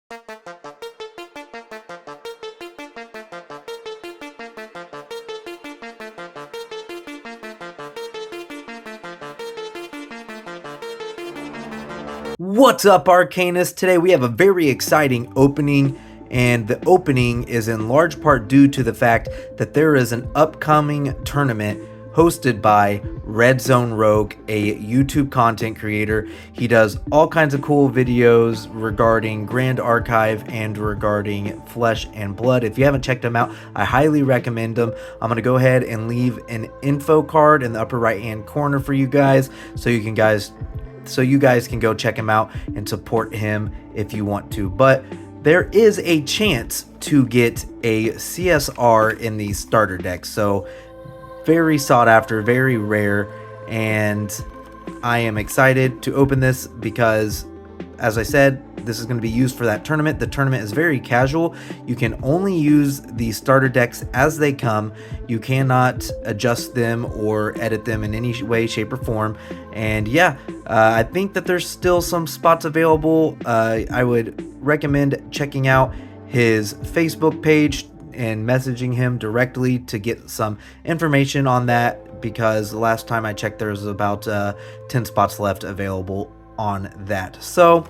What's up, Arcanists? Today we have a very exciting opening, and the opening is in large part due to the fact that there is an upcoming tournament hosted by Red Zone Rogue, a YouTube content creator. He does all kinds of cool videos regarding Grand Archive and regarding Flesh and Blood. If you haven't checked him out, I highly recommend him. I'm going to go ahead and leave an info card in the upper right hand corner for you guys so you guys can go check him out and support him if you want to. But there is a chance to get a CSR in the starter deck, so very sought after, very rare, and I am excited to open this because, as I said, this is going to be used for that tournament. The tournament is very casual. You can only use the starter decks as they come. You cannot adjust them or edit them in any way, shape, or form. And yeah, I think that there's still some spots available. I would recommend checking out his Facebook page and messaging him directly to get some information on that, because the last time I checked there was about 10 spots left available on that. So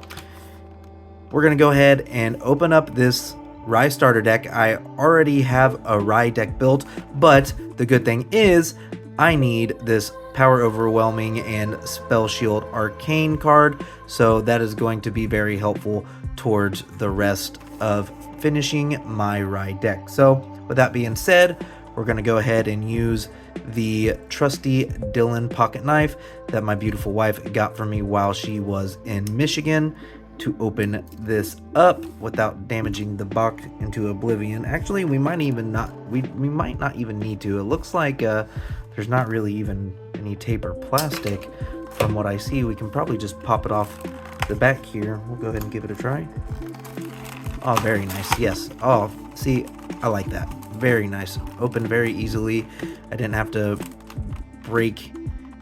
we're going to go ahead and open up this Rye starter deck. I already have a Rye deck built, but the good thing is I need this Power Overwhelming and Spell Shield Arcane card, so that is going to be very helpful towards the rest of finishing my Rye deck. So with that being said, we're going to go ahead and use the trusty Dylan pocket knife that my beautiful wife got for me while she was in Michigan to open this up without damaging the box into oblivion. Actually, we might not even need to. It looks like there's not really even any tape or plastic from what I see. We can probably just pop it off the back here. We'll go ahead and give it a try. Oh, very nice. Yes. Oh, see, I like that. Very nice. Opened very easily. I didn't have to break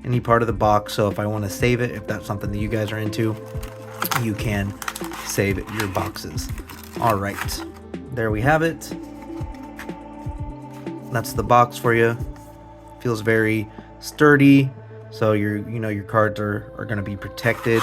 any part of the box, so if I want to save it, if that's something that you guys are into, you can save your boxes. All right, there we have it. That's the box for you. Feels very sturdy, so your cards are going to be protected.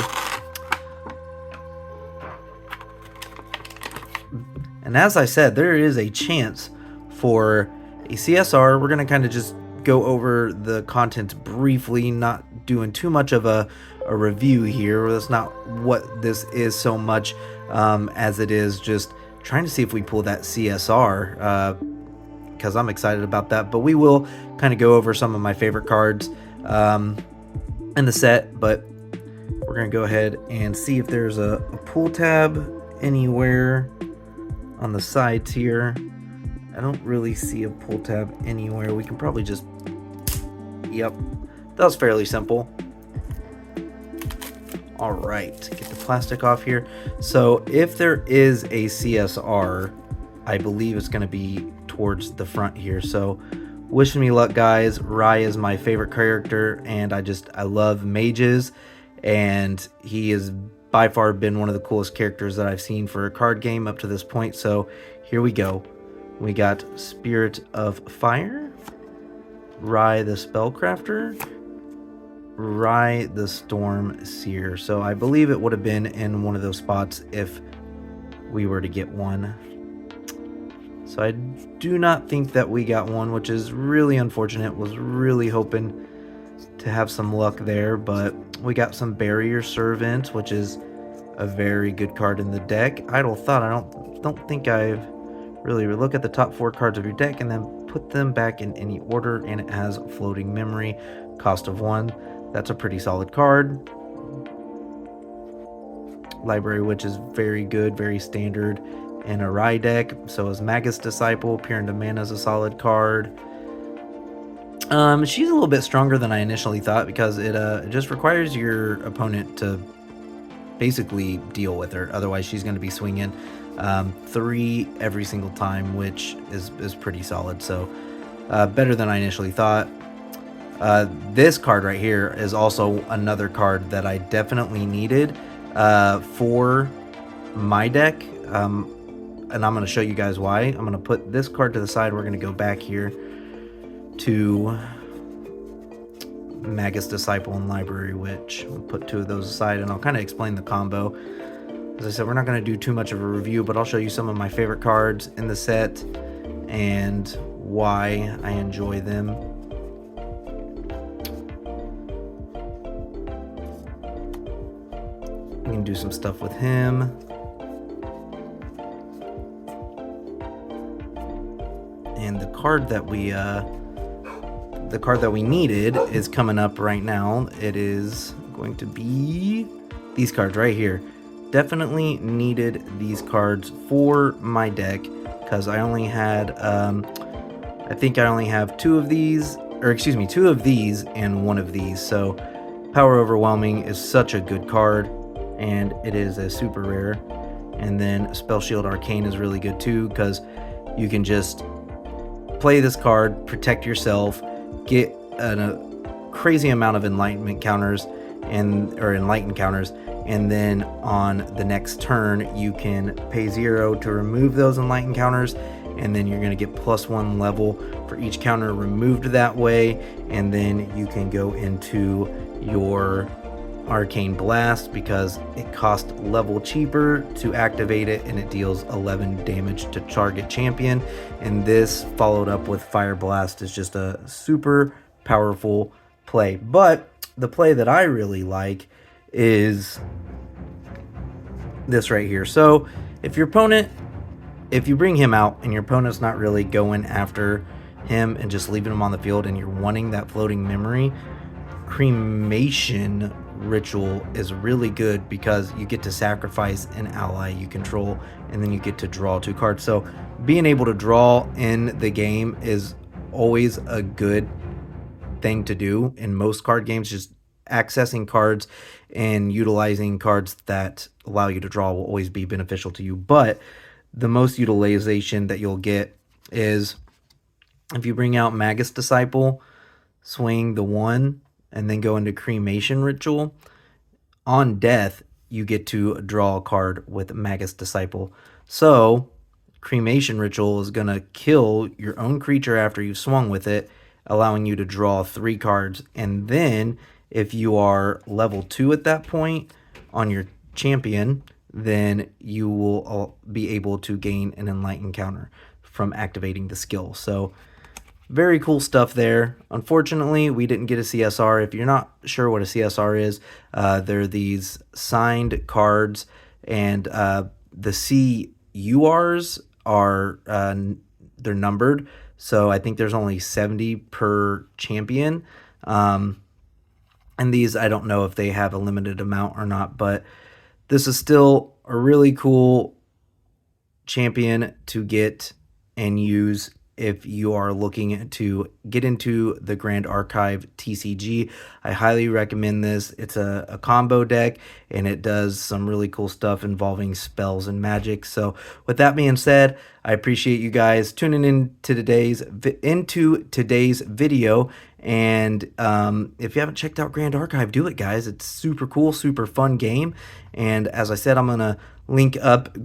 And as I said, there is a chance for a CSR. We're going to kind of just go over the content briefly, not doing too much of a review here. That's not what this is so much as it is just trying to see if we pull that CSR, because I'm excited about that. But we will kind of go over some of my favorite cards in the set, but we're going to go ahead and see if there's a pull tab anywhere on the sides here. I don't really see a pull tab anywhere. We can probably just, yep, that was fairly simple. All right, get the plastic off here. So if there is a CSR, I believe it's going to be towards the front here. So wishing me luck, guys. Rye is my favorite character, and I love mages, and he has by far been one of the coolest characters that I've seen for a card game up to this point. So here we go. We got Spirit of Fire, Rye the Spellcrafter, Rye the Storm Seer. So I believe it would have been in one of those spots if we were to get one. So I do not think that we got one, which is really unfortunate. Was really hoping to have some luck there, but we got some Barrier Servant, which is a very good card in the deck. Idle Thought, I don't think I've really look at the top 4 cards of your deck and then put them back in any order, and it has Floating Memory, cost of 1. That's a pretty solid card. Library Witch is very good, very standard in a Rye deck. So is Magus Disciple. Peering to Mana is a solid card. She's a little bit stronger than I initially thought, because it just requires your opponent to basically deal with her. Otherwise, she's going to be swinging 3 every single time, which is pretty solid. So better than I initially thought. This card right here is also another card that I definitely needed for my deck. and I'm going to show you guys why. I'm going to put this card to the side. We're going to go back here to Magus Disciple and Library Witch. We'll put 2 of those aside, and I'll kind of explain the combo. As I said, we're not going to do too much of a review, but I'll show you some of my favorite cards in the set and why I enjoy them. We can do some stuff with him. And the card that we needed is coming up right now. It is going to be these cards right here. Definitely needed these cards for my deck because I only had I think I only have 2 of these, or excuse me, 2 of these and 1 of these. So Power Overwhelming is such a good card, and it is a super rare. And then Spell Shield Arcane is really good too, because you can just play this card, protect yourself, get a crazy amount of enlightenment counters or enlightened counters, and then on the next turn you can pay 0 to remove those enlightened counters, and then you're going to get +1 level for each counter removed that way, and then you can go into your Arcane Blast because it costs level cheaper to activate it, and it deals 11 damage to target champion. And this followed up with Fire Blast is just a super powerful play. But the play that I really like is this right here. So if you bring him out and your opponent's not really going after him and just leaving him on the field, and you're wanting that floating memory, Cremation Ritual is really good because you get to sacrifice an ally you control, and then you get to draw 2 cards. So being able to draw in the game is always a good thing to do in most card games. Just accessing cards and utilizing cards that allow you to draw will always be beneficial to you. But the most utilization that you'll get is if you bring out Magus Disciple, swing the 1, and then go into Cremation Ritual. On death, you get to draw a card with Magus Disciple. So Cremation Ritual is going to kill your own creature after you've swung with it, allowing you to draw 3 cards. And then if you are level 2 at that point on your champion, then you will be able to gain an enlightened counter from activating the skill. So very cool stuff there. Unfortunately, we didn't get a CSR. If you're not sure what a CSR is, they're these signed cards, and the CURs are they're numbered. So I think there's only 70 per champion. And these, I don't know if they have a limited amount or not, but this is still a really cool champion to get and use if you are looking to get into the Grand Archive TCG. I highly recommend this. It's a combo deck, and it does some really cool stuff involving spells and magic. So with that being said, I appreciate you guys tuning in to today's video. And if you haven't checked out Grand Archive, do it, guys. It's super cool, super fun game. And as I said, I'm gonna link up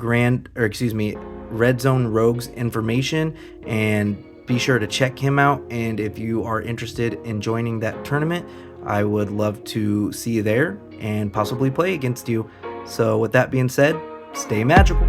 Red Zone Rogue's information, and be sure to check him out. And if you are interested in joining that tournament, I would love to see you there and possibly play against you. So with that being said, stay magical.